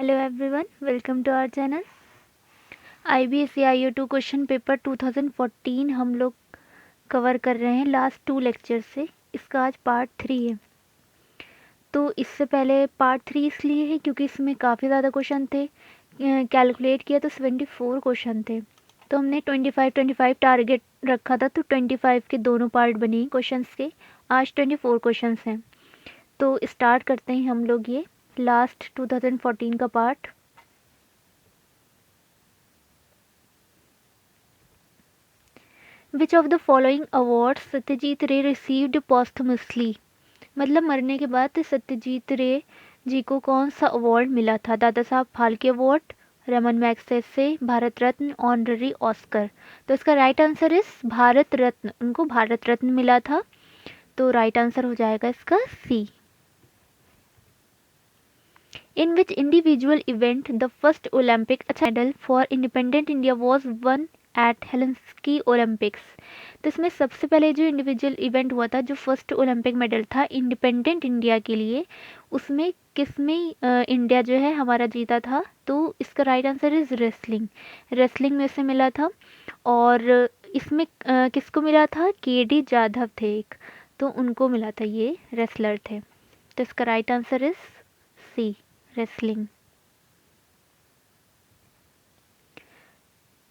Hello everyone, welcome to our channel. IBSE IO2 question paper 2014 हम लोग cover कर रहे हैं लास्ट 2 लेक्चर से। इसका आज पार्ट 3 है। तो इससे पहले पार्ट 3 इसलिए है क्योंकि इसमें काफ़ी ज़्यादा क्वेश्चन थे। कैलकुलेट किया तो 74 क्वेश्चन थे। तो हमने 25 टारगेट रखा था, तो 25 के दोनों पार्ट बने क्वेश्चन के। आज 24 क्वेश्चन हैं। तो स्टार्ट करते हैं हम लोग ये लास्ट 2014 का part. Which of the following award Satyajit रे रिसीव्ड पोस्टमसली। मतलब मरने के बाद सत्यजीत रे जी को कौन सा अवार्ड मिला था? Dada Saheb Phalke award, Raman Magsaysay, Bharat Ratna, honorary Oscar. तो इसका राइट आंसर इस भारत रत्न, उनको भारत रत्न मिला था। तो राइट आंसर हो जाएगा इसका सी। In which individual event the first Olympic medal for independent India was won at Helsinki Olympics? तो इसमें सबसे पहले जो इंडिविजुअल इवेंट हुआ था, जो फर्स्ट ओलंपिक मेडल था इंडिपेंडेंट इंडिया के लिए, उसमें किसमें इंडिया जो है हमारा जीता था? तो इसका right answer is wrestling. Wrestling में से मिला था। और इसमें किसको मिला था? KD जाधव थे एक, तो उनको मिला था, ये रेसलर थे। तो इसका right answer is C, wrestling.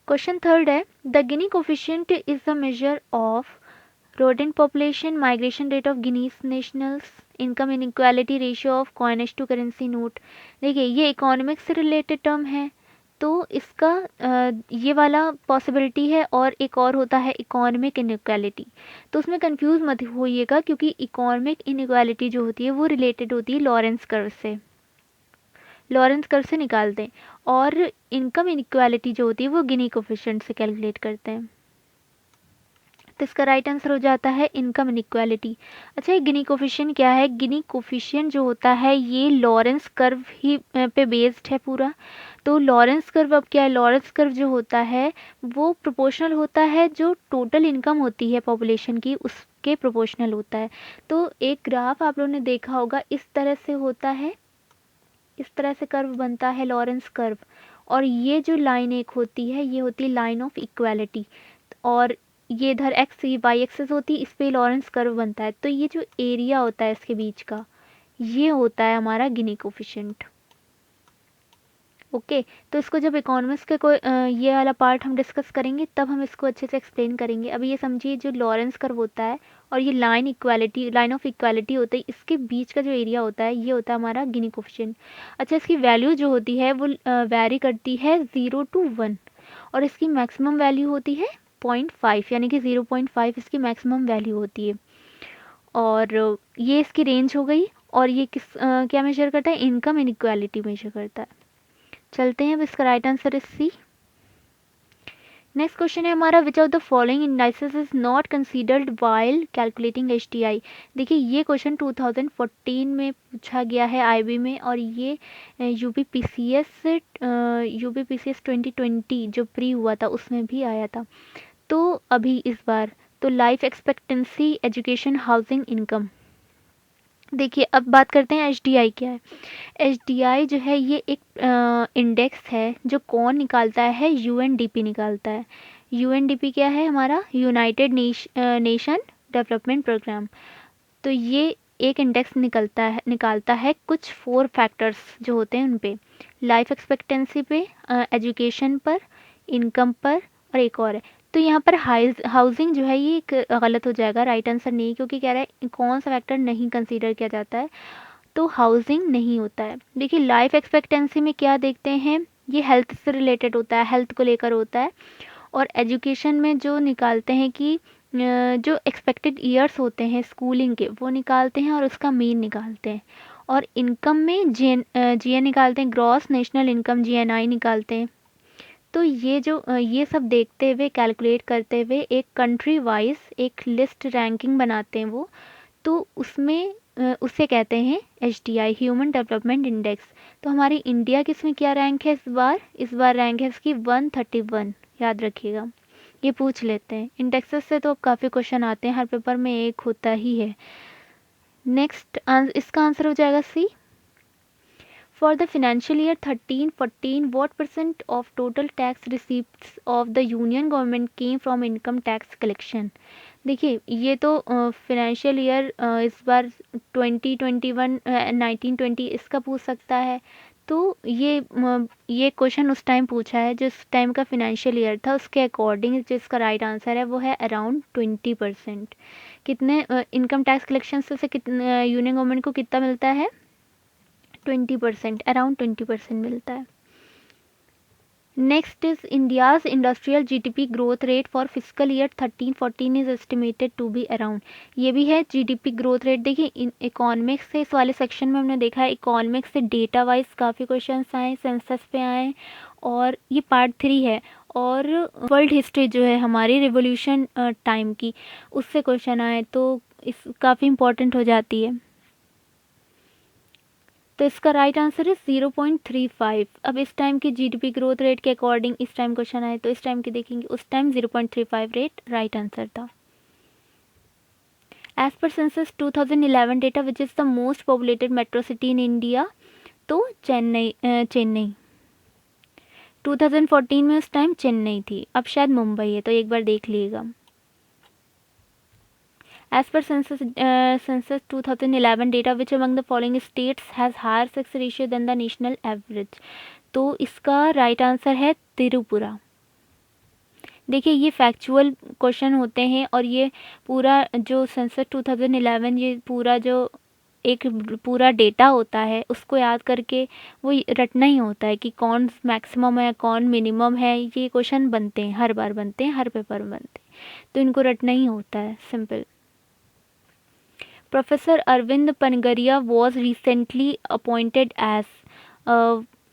Question third है, the Gini coefficient is the measure of rodent population, migration rate of Guinea's nationals, income inequality, ratio of coinage to currency note। देखिए ये इकोनॉमिक्स से related term है, तो इसका ये वाला possibility है, और एक और होता है इकोनॉमिक इनइक्वालिटी। तो उसमें कंफ्यूज मत होइएगा, क्योंकि इकोनॉमिक इनइक्वालिटी जो होती है वो रिलेटेड होती है लॉरेंस कर्व से। लॉरेंस कर्व से निकालते हैं, और इनकम इनइक्वालिटी जो होती है वो गिनी कोफिशिएंट से कैलकुलेट करते हैं। तो इसका राइट आंसर हो जाता है इनकम इनइक्वालिटी। अच्छा, ये गिनी कोफिशिएंट क्या है? गिनी कोफिशिएंट जो होता है ये लॉरेंस कर्व ही पे बेस्ड है पूरा। तो लॉरेंस कर्व अब क्या है? लॉरेंस कर्व जो होता है वो प्रोपोर्शनल होता है, जो टोटल इनकम होती है पॉपुलेशन की उसके प्रोपोर्शनल होता है। तो एक ग्राफ आप लोगों ने देखा होगा, इस तरह से होता है, इस तरह से कर्व बनता है लॉरेंस कर्व। और ये जो लाइन एक होती है, ये होती है लाइन ऑफ इक्वालिटी। और ये इधर एक्स वाई एक्सेस होती है, इस पे लॉरेंस कर्व बनता है। तो ये जो एरिया होता है इसके बीच का, ये होता है हमारा गिनी कोफिशिएंट। ओके, तो इसको जब इकोनॉमिक्स के कोई ये वाला पार्ट हम डिस्कस करेंगे, तब हम इसको अच्छे से एक्सप्लेन करेंगे। अभी ये समझिए, जो लॉरेंस कर्व होता है और ये line equality, line of equality होता है, इसके बीच का जो एरिया होता है ये होता है हमारा गिनी कोफिशिएंट। अच्छा, इसकी वैल्यू जो होती है वो वैरी करती है 0 to 1, और इसकी मैक्सिमम वैल्यू होती है 0.5, यानी कि 0.5 इसकी मैक्सिमम वैल्यू होती है। और ये इसकी रेंज हो गई। और ये क्या मेजर करता है? इनकम इनइक्वालिटी मेजर करता है। चलते हैं, अब इसका right answer is C. Next question है हमारा, which of the following indices is not considered while calculating HDI। देखिए ये क्वेश्चन 2014 में पूछा गया है IB में, और ये UPPCS 2020 जो प्री हुआ था उसमें भी आया था। तो अभी इस बार तो life expectancy, education, housing, income. देखिए अब बात करते हैं HDI क्या है। HDI जो है ये एक इंडेक्स है जो कौन निकालता है? UNDP निकालता है। UNDP क्या है? हमारा यूनाइटेड नेशन डेवलपमेंट प्रोग्राम। तो ये एक इंडेक्स निकालता है कुछ 4 फैक्टर्स जो होते हैं उन पे, लाइफ एक्सपेक्टेंसी पे, एजुकेशन पर, इनकम पर, और एक और है। तो यहाँ पर हाउसिंग जो है ये एक गलत हो जाएगा, राइट आंसर नहीं, क्योंकि कह रहा है कौन सा फैक्टर नहीं कंसीडर किया जाता है, तो हाउसिंग नहीं होता है। देखिए लाइफ एक्सपेक्टेंसी में क्या देखते हैं, ये हेल्थ से रिलेटेड होता है, हेल्थ को लेकर होता है। और एजुकेशन में जो निकालते हैं कि जो एक्सपेक्टेड ईयर्स होते हैं स्कूलिंग के, वो निकालते हैं और उसका मीन निकालते हैं। और इनकम में GN निकालते हैं, ग्रॉस नेशनल इनकम, GNI निकालते हैं। तो ये जो ये सब देखते हुए, कैलकुलेट करते हुए, एक कंट्री वाइज एक लिस्ट रैंकिंग बनाते हैं वो। तो उसमें उसे कहते हैं HDI, ह्यूमन डेवलपमेंट इंडेक्स। तो हमारी इंडिया की इसमें क्या रैंक है इस बार रैंक है इसकी 131, याद रखिएगा, ये पूछ लेते हैं। इंडेक्सेस से तो अब काफ़ी क्वेश्चन आते हैं, हर पेपर में एक होता ही है। नेक्स्ट इसका आंसर हो जाएगा सी। For the financial year 13-14, what percent of total tax receipts of the union government came from income tax collection? देखिए ये तो फिनेंशियल ईयर इस बार 2021 1920 इसका पूछ सकता है। तो ये क्वेश्चन उस टाइम पूछा है जिस टाइम का फिनेंशियल ईयर था, उसके अकॉर्डिंग जिसका राइट आंसर है वो है अराउंड 20%। कितने इनकम टैक्स कलेक्शन से कितने यूनियन गवर्नमेंट को कितना मिलता है? 20%, अराउंड 20% मिलता है। Next is India's industrial GDP growth rate for physical year 13-14 is estimated to be around. ये भी है जीडीपी ग्रोथ रेट। देखिए इकोनॉमिक्स से इस वाले सेक्शन में हमने देखा है, इकोनॉमिक्स से डेटा वाइज काफ़ी क्वेश्चंस आए, सेंसस पे आए, और ये पार्ट 3 है। और वर्ल्ड हिस्ट्री जो है हमारी रिवोल्यूशन टाइम की, उससे क्वेश्चन आए तो इस काफ़ी इंपॉर्टेंट हो जाती है। तो इसका राइट आंसर है 0.35। अब इस टाइम की जीडीपी ग्रोथ रेट के अकॉर्डिंग इस टाइम क्वेश्चन आए तो इस टाइम की देखेंगे, उस टाइम 0.35 रेट राइट आंसर था। As per census 2011 data which is the most populated metro city in India, तो चेन्नई। 2014 में उस टाइम चेन्नई थी, अब शायद मुंबई है, तो एक बार देख लीजिएगा। As per census 2011 data, which among the following states has higher sex ratio than the national average? तो इसका राइट आंसर है त्रिपुरा। देखिए ये फैक्चुअल क्वेश्चन होते हैं, और ये पूरा जो सेंसस 2011 ये पूरा जो एक पूरा डेटा होता है उसको याद करके वो रटना ही होता है कि कौन मैक्सिमम है कौन मिनिमम है। ये क्वेश्चन बनते हैं, हर बार बनते हैं, हर पेपर में बनते हैं, तो इनको रटना ही होता है, simple. Professor Arvind Pangaria was recently appointed as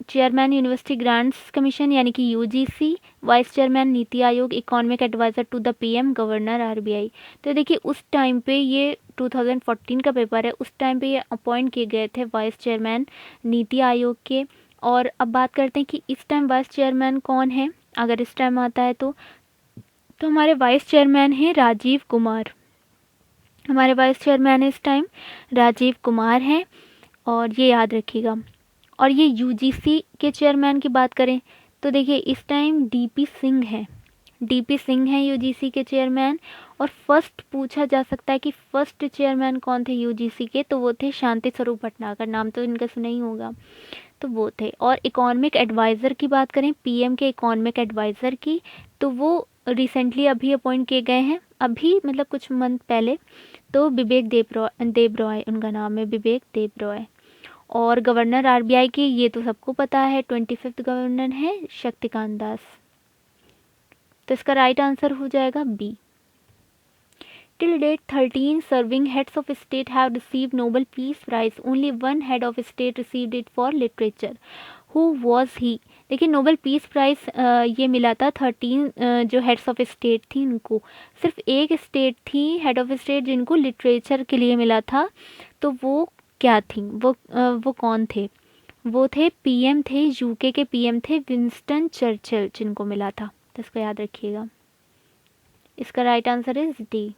chairman University Grants Commission यानी कि UGC, vice chairman NITI Aayog, economic adviser to the PM, governor RBI. तो देखिए उस टाइम पे ये 2014 का पेपर है, उस टाइम पे ये अपॉइंट किए गए थे वाइस चेयरमैन नीति आयोग के। और अब बात करते हैं कि इस टाइम वाइस चेयरमैन कौन है, अगर इस टाइम आता है तो हमारे वाइस चेयरमैन हैं राजीव कुमार। हमारे वाइस चेयरमैन इस टाइम राजीव कुमार हैं, और ये याद रखिएगा। और ये यूजीसी के चेयरमैन की बात करें तो देखिए इस टाइम डीपी सिंह हैं, डीपी सिंह हैं यूजीसी के चेयरमैन। और फर्स्ट पूछा जा सकता है कि फर्स्ट चेयरमैन कौन थे यूजीसी के, तो वो थे शांति स्वरूप भटनागर, नाम तो इनका सुना ही होगा, तो वो थे। और इकोनॉमिक एडवाइज़र की बात करें, पीएम के इकोनॉमिक एडवाइज़र की, तो वो रिसेंटली अभी अपॉइंट किए गए हैं, अभी मतलब कुछ मंथ पहले, तो विवेक देबरॉय उनका नाम है, विवेक देबरॉय। और गवर्नर आरबीआई की ये तो सबको पता है, 25th गवर्नर है शक्तिकांत दास। तो इसका राइट आंसर हो जाएगा B. Till date, 13 serving heads of state have received Nobel Peace Prize. Only one head of state received it for literature. Who was he? देखिए नोबेल पीस प्राइज़ ये मिला था 13 जो हेड्स ऑफ स्टेट थी उनको। सिर्फ एक स्टेट थी हेड ऑफ स्टेट जिनको लिटरेचर के लिए मिला था, तो वो क्या थी, वो कौन थे? वो थे पीएम, थे यूके के पीएम थे विंस्टन चर्चिल, जिनको मिला था। तो इसको याद रखिएगा। इसका right answer is D.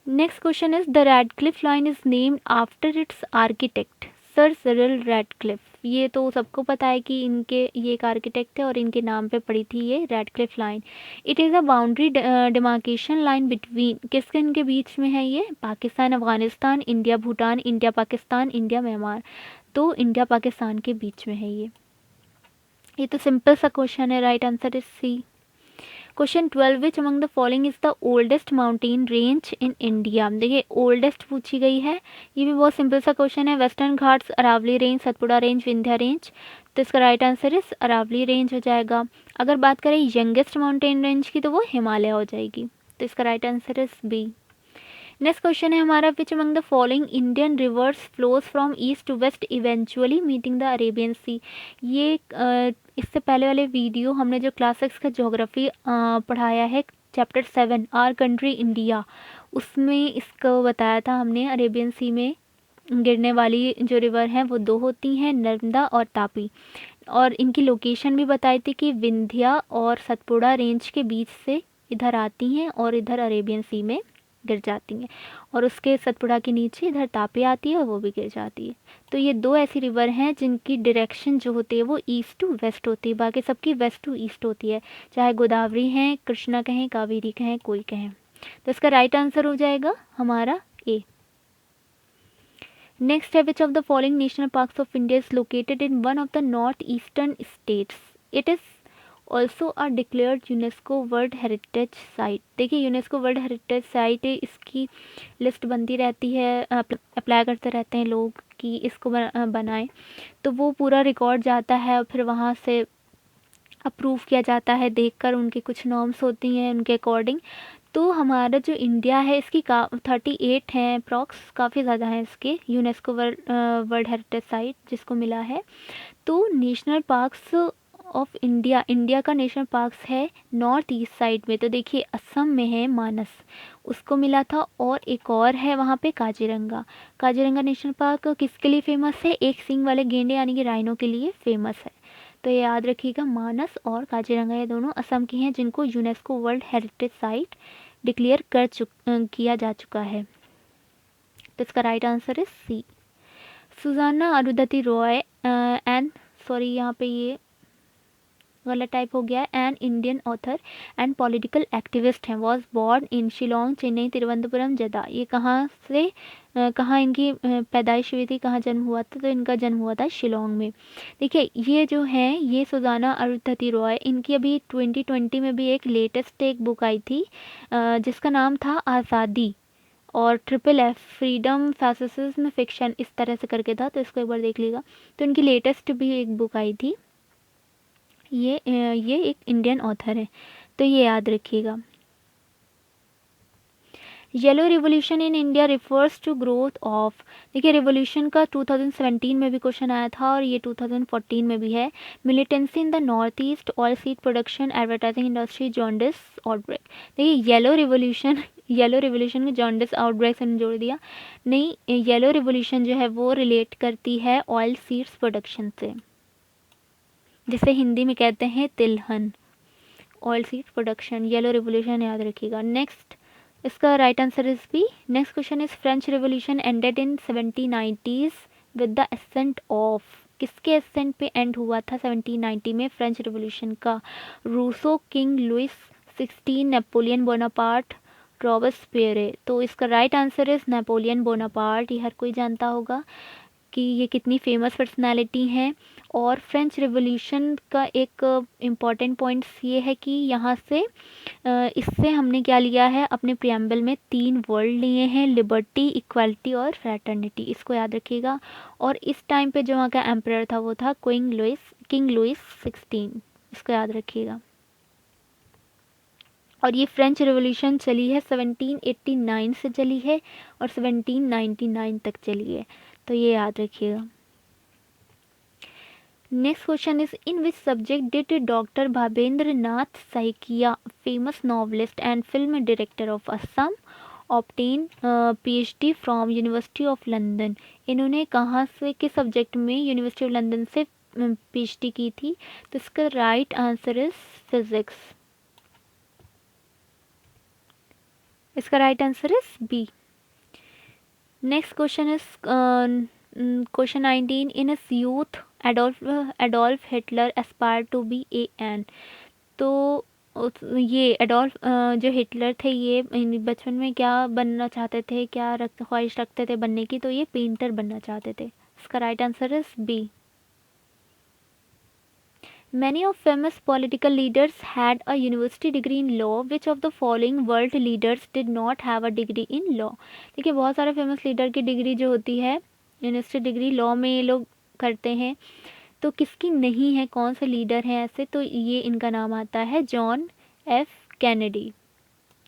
Next question is the Radcliffe line is named after it's architect, sir Cyril Radcliffe. ये तो सबको पता है कि इनके ये एक आर्किटेक्ट है और इनके नाम पे पड़ी थी ये Radcliffe line. It is a boundary demarcation line between, किसके इनके बीच में है ये? Pakistan Afghanistan, India Bhutan, India Pakistan, India Myanmar. तो इंडिया पाकिस्तान के बीच में है ये तो सिंपल सा क्वेश्चन है, right answer is C. Question 12, which among the following is the oldest mountain range in India. देखिए ओल्डेस्ट पूछी गई है, ये भी बहुत सिंपल सा क्वेश्चन है। Western Ghats, Aravalli range, Satpura range, Vindhya range. तो इसका right answer is Aravalli range हो जाएगा। अगर बात करें यंगेस्ट माउंटेन रेंज की तो वो हिमालय हो जाएगी। तो इसका right answer is B. Next question है हमारा, which among the following Indian rivers flows from east to west eventually meeting the Arabian sea. ये इससे पहले वाले वीडियो हमने जो क्लास 6 का ज्योग्राफी पढ़ाया है, चैप्टर 7 आर कंट्री इंडिया, उसमें इसको बताया था हमने। अरेबियन सी में गिरने वाली जो रिवर हैं वो दो होती हैं, नर्मदा और तापी, और इनकी लोकेशन भी बताई थी कि विंध्या और सतपुड़ा रेंज के बीच से इधर आती हैं और इधर अरेबियन सी में गिर जाती हैं, और उसके सतपुड़ा के नीचे इधर तापी आती है और वो भी गिर जाती है। तो ये दो ऐसी रिवर हैं जिनकी डायरेक्शन जो होती है वो ईस्ट टू वेस्ट होती है, बाकी सबकी वेस्ट टू ईस्ट होती है, चाहे गोदावरी हैं, कृष्णा कहें, कावेरी कहें, कोई कहें। तो इसका राइट आंसर हो जाएगा हमारा ए। नेक्स्ट है, which of the following national parks of India is located in one of the north eastern states, it is also are declared UNESCO world heritage site. देखिए यूनेस्को वर्ल्ड हेरिटेज साइट, इसकी list बनती रहती है, apply करते रहते हैं लोग कि इसको बनाएं, तो वो पूरा रिकॉर्ड जाता है और फिर वहाँ से अप्रूव किया जाता है, देखकर उनकी कुछ नॉर्म्स होती हैं उनके अकॉर्डिंग। तो हमारा जो इंडिया है इसकी 38 हैं अप्रॉक्स, काफ़ी ज़्यादा हैं इसके यूनेस्को वर्ल्ड हेरिटेज साइट जिसको मिला है। तो national parks of India, India का नेशनल पार्क्स है नॉर्थ ईस्ट साइड में, तो देखिए असम में है मानस, उसको मिला था, और एक और है वहाँ पे काजीरंगा। काजीरंगा नेशनल पार्क किसके लिए फेमस है? एक सींग वाले गेंडे यानी कि राइनो के लिए फेमस है। तो ये याद रखिएगा, मानस और काजीरंगा ये दोनों असम की हैं जिनको UNESCO world heritage site declare किया जा चुका है। तो इसका right answer is C. Suzanna Arundhati Roy and sorry यहाँ पे ये गलत टाइप हो गया है, an Indian author and political activist हैं, was born in Shillong, Chennai, Thiruvananthapuram, जदा। ये कहाँ से कहाँ इनकी पैदाइश हुई थी, कहाँ जन्म हुआ था? तो इनका जन्म हुआ था शिलोंग में। देखिए ये जो हैं ये सुजाना अरुंधति रॉय, इनकी अभी 2020 में भी एक लेटेस्ट एक बुक आई थी जिसका नाम था आज़ादी, और FFF फ्रीडम फैसिज्म फिक्शन इस तरह से करके था, तो इसको एक बार देख लीजिएगा। तो इनकी लेटेस्ट भी एक बुक आई थी, ये एक इंडियन ऑथर है, तो ये याद रखिएगा। Yellow revolution in India refers to growth of, देखिए रिवॉल्यूशन का 2017 में भी क्वेश्चन आया था और ये 2014 में भी है। Militancy in the north east, oil seed production, advertising industry, jaundice outbreak. देखिए येलो रिवॉल्यूशन में जॉन्डिस आउटब्रेक से जोड़ दिया, नहीं, येलो रिवॉल्यूशन जो है वो रिलेट करती है ऑयल सीड्स प्रोडक्शन से, जिसे हिंदी में कहते हैं तिलहन। Oil seed production, yellow revolution याद रखिएगा। नेक्स्ट इसका right answer is B. Next question is French revolution ended in 1790s with the ascent of, किसके एसेंट पे एंड हुआ था 1790 में फ्रेंच रिवॉल्यूशन का? Rousseau, king Louis 16, Napoleon Bonaparte, Robespierre. तो इसका right answer is Napoleon Bonaparte. ये हर कोई जानता होगा कि ये कितनी फेमस पर्सनालिटी हैं। और फ्रेंच रिवॉल्यूशन का एक इम्पॉर्टेंट पॉइंट्स ये है कि यहाँ से इससे हमने क्या लिया है, अपने प्रियम्बल में 3 वर्ड लिए हैं, लिबर्टी, इक्वालिटी और फ्रैटर्निटी, इसको याद रखिएगा। और इस टाइम पे जो वहाँ का एम्परर था वो था किंग लुइस 16, इसको याद रखिएगा। और ये फ्रेंच रिवॉल्यूशन चली है 1789 से चली है और 1799 तक चली है, तो ये याद रखिएगा। Next question is, in which subject did doctor Bhabendra Nath Saikia, famous novelist and film director of Assam, obtain PhD from university of London. इन्होंने कहाँ से, किस सब्जेक्ट में यूनिवर्सिटी ऑफ लंदन से PhD की थी? तो इसका राइट आंसर इज फिजिक्स। इसका right answer is B. Next question is question 19, in his youth Adolf Hitler aspire to be a an. तो ये एडोल्फ जो हिटलर थे ये बचपन में क्या बनना चाहते थे, क्या ख्वाहिश रखते थे बनने की? तो ये पेंटर बनना चाहते थे। इसका right answer is B. Many of famous political leaders had a university degree in law. Which of the following world leaders did not have a degree in law? देखिए बहुत सारे फेमस लीडर की degree जो होती है university degree law में ये लोग करते हैं, तो किसकी नहीं है, कौन से लीडर हैं ऐसे? तो ये इनका नाम आता है जॉन एफ कैनेडी,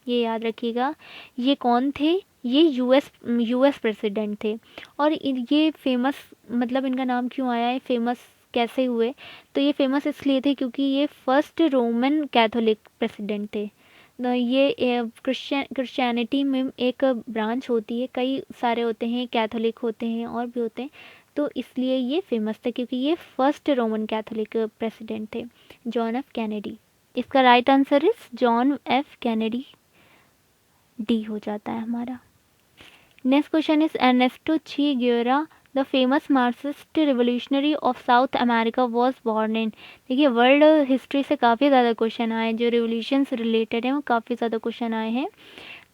ये याद रखिएगा। ये कौन थे? ये यूएस प्रेसिडेंट थे। और ये फेमस, मतलब इनका नाम क्यों आया है, फेमस कैसे हुए? तो ये फेमस इसलिए थे क्योंकि ये फर्स्ट रोमन कैथोलिक प्रेसिडेंट थे। ये क्रिश्चियनिटी में एक ब्रांच होती है, कई सारे होते हैं, कैथोलिक होते हैं और भी होते हैं, तो इसलिए ये फेमस थे क्योंकि ये फर्स्ट रोमन कैथोलिक प्रेसिडेंट थे, जॉन एफ कैनेडी। इसका right answer is John F Kennedy. D हो जाता है हमारा। Next question is Ernesto Che Guevara the famous Marxist revolutionary of south America was born इन। देखिए वर्ल्ड हिस्ट्री से काफ़ी ज़्यादा क्वेश्चन आए, जो रिवोल्यूशन से रिलेटेड हैं वो काफ़ी ज़्यादा क्वेश्चन आए हैं।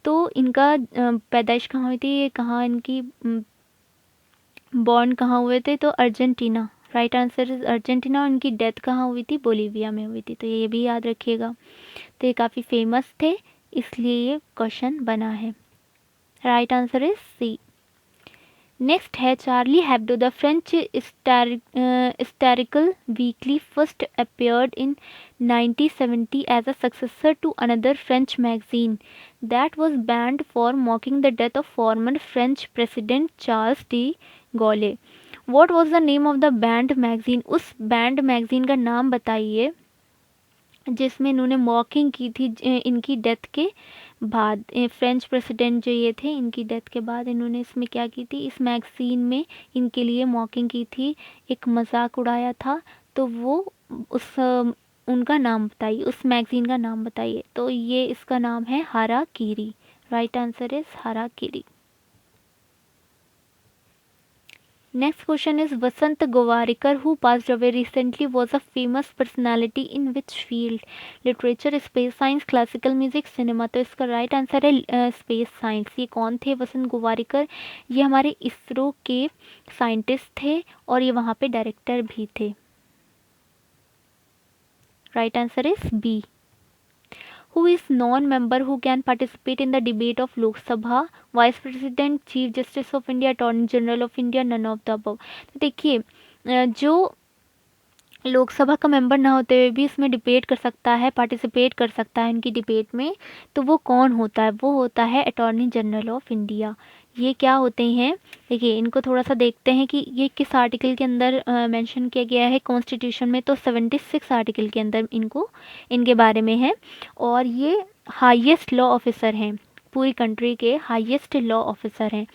तो इनका पैदाइश कहाँ हुई थी, ये कहाँ इनकी बॉर्न कहाँ हुए थे, तो Argentina, right answer is Argentina. उनकी डेथ कहाँ हुई थी, बोलीविया में हुई थी, तो ये भी याद रखिएगा। तो ये काफ़ी फेमस थे, इसलिए ये क्वेश्चन बना है। Right answer is C. Next है Charlie Hebdo the French historical weekly first appeared in 1970 as a successor to another French magazine that was banned for mocking the death of former French president Charles de Gaulle. What was the name of the banned magazine, उस banned magazine का नाम बताइए जिसमें इन्होंने मॉकिंग की थी इनकी death के बाद। फ्रेंच प्रेसिडेंट जो ये थे, इनकी डेथ के बाद इन्होंने इसमें क्या की थी, इस मैगज़ीन में इनके लिए मॉकिंग की थी, एक मजाक उड़ाया था। तो वो उस उनका नाम बताइए, उस मैगज़ीन का नाम बताइए। तो ये इसका नाम है Harakiri. Right answer is Harakiri. Next question is Vasant Gowarikar, who passed away recently, was a famous personality in which field? Literature, space science, classical music, cinema। तो इसका राइट आंसर है स्पेस साइंस। ये कौन थे वसंत गोवारिकर, ये हमारे इसरो के scientist थे और ये वहाँ पे डायरेक्टर भी थे। Right answer is B. Who is non-member who can participate in the debate of Lok Sabha? Vice President, Chief Justice of India, Attorney General of India, none of the above। तो देखिए जो लोकसभा का member ना होते हुए भी इसमें debate कर सकता है, पार्टिसिपेट कर सकता है इनकी डिबेट में, तो वो कौन होता है, वो होता है अटॉर्नी जनरल ऑफ इंडिया। ये क्या होते हैं, देखिए इनको थोड़ा सा देखते हैं कि ये किस आर्टिकल के अंदर मेंशन किया गया है कॉन्स्टिट्यूशन में। तो 76 आर्टिकल के अंदर इनको इनके बारे में है। और ये हाईएस्ट लॉ ऑफिसर हैं, पूरी कंट्री के हाईएस्ट लॉ ऑफिसर हैं।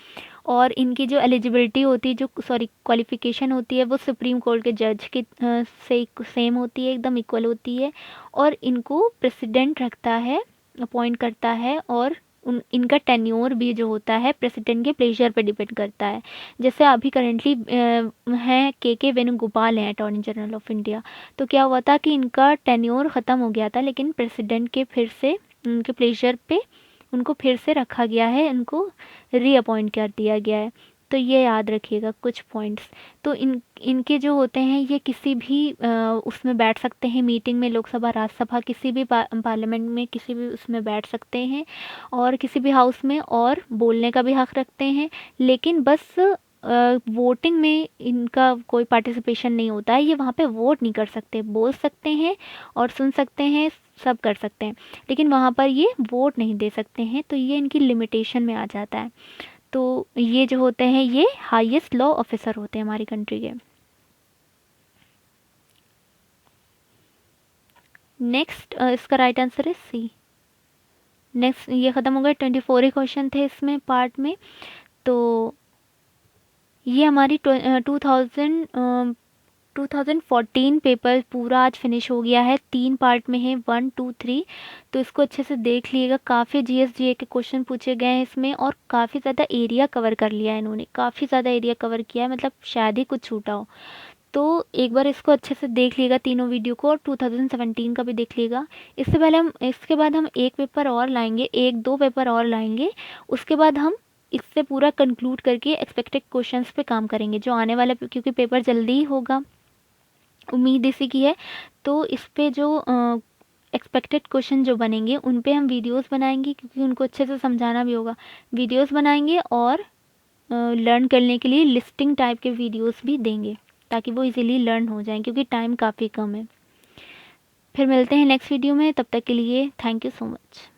और इनकी जो एलिजिबिलिटी होती है, जो क्वालिफ़िकेशन होती है, वो सुप्रीम कोर्ट के जज के से सेम होती है, एकदम इक्वल होती है। और इनको प्रेसिडेंट रखता है, अपॉइंट करता है। और इनका टेन्योर भी जो होता है प्रेसिडेंट के प्लेजर पे डिपेंड करता है। जैसे अभी करेंटली हैं के वेणुगोपाल हैं अटॉर्नी जनरल ऑफ इंडिया। तो क्या हुआ था कि इनका टेन्योर ख़त्म हो गया था, लेकिन प्रेसिडेंट के फिर से उनके प्लेजर पे उनको फिर से रखा गया है, उनको रीअपॉइंट कर दिया गया है। तो ये याद रखिएगा कुछ पॉइंट्स। तो इनके जो होते हैं ये किसी भी उसमें बैठ सकते हैं, मीटिंग में, लोकसभा, राज्यसभा, किसी भी पार्लियामेंट में, किसी भी उसमें बैठ सकते हैं और किसी भी हाउस में, और बोलने का भी हक रखते हैं। लेकिन बस वोटिंग में इनका कोई पार्टिसिपेशन नहीं होता है, ये वहाँ पे वोट नहीं कर सकते, बोल सकते हैं और सुन सकते हैं, सब कर सकते हैं, लेकिन वहाँ पर ये वोट नहीं दे सकते हैं। तो ये इनकी लिमिटेशन में आ जाता है। तो ये जो होते हैं ये हाईएस्ट लॉ ऑफिसर होते हैं हमारी कंट्री के। नेक्स्ट इसका राइट आंसर है सी। नेक्स्ट ये ख़त्म हो गए, 24 ही क्वेश्चन थे इसमें पार्ट में। तो ये हमारी 2014 पेपर पूरा आज फिनिश हो गया है, 3 पार्ट में है, 1, 2, 3। तो इसको अच्छे से देख लीजिएगा, काफ़ी जीएस के क्वेश्चन पूछे गए हैं इसमें और काफ़ी ज़्यादा एरिया कवर कर लिया है इन्होंने, काफ़ी ज़्यादा एरिया कवर किया है, मतलब शायद ही कुछ छूटा हो। तो एक बार इसको अच्छे से देख लीजिएगा तीनों वीडियो को, और 2017 का भी देख लीजिएगा। इससे पहले हम इसके बाद हम एक पेपर और लाएंगे, 1-2 पेपर और लाएंगे। उसके बाद हम इससे पूरा कंक्लूड करके एक्सपेक्टेड क्वेश्चंस पे काम करेंगे जो आने वाला, क्योंकि पेपर जल्दी ही होगा, उम्मीद इसी की है। तो इस पे जो एक्सपेक्टेड क्वेश्चन जो बनेंगे उन पे हम वीडियोस बनाएंगे, क्योंकि उनको अच्छे से समझाना भी होगा। वीडियोस बनाएंगे और लर्न करने के लिए लिस्टिंग टाइप के वीडियोस भी देंगे, ताकि वो इजीली लर्न हो जाएं, क्योंकि टाइम काफ़ी कम है। फिर मिलते हैं नेक्स्ट वीडियो में, तब तक के लिए थैंक यू सो मच।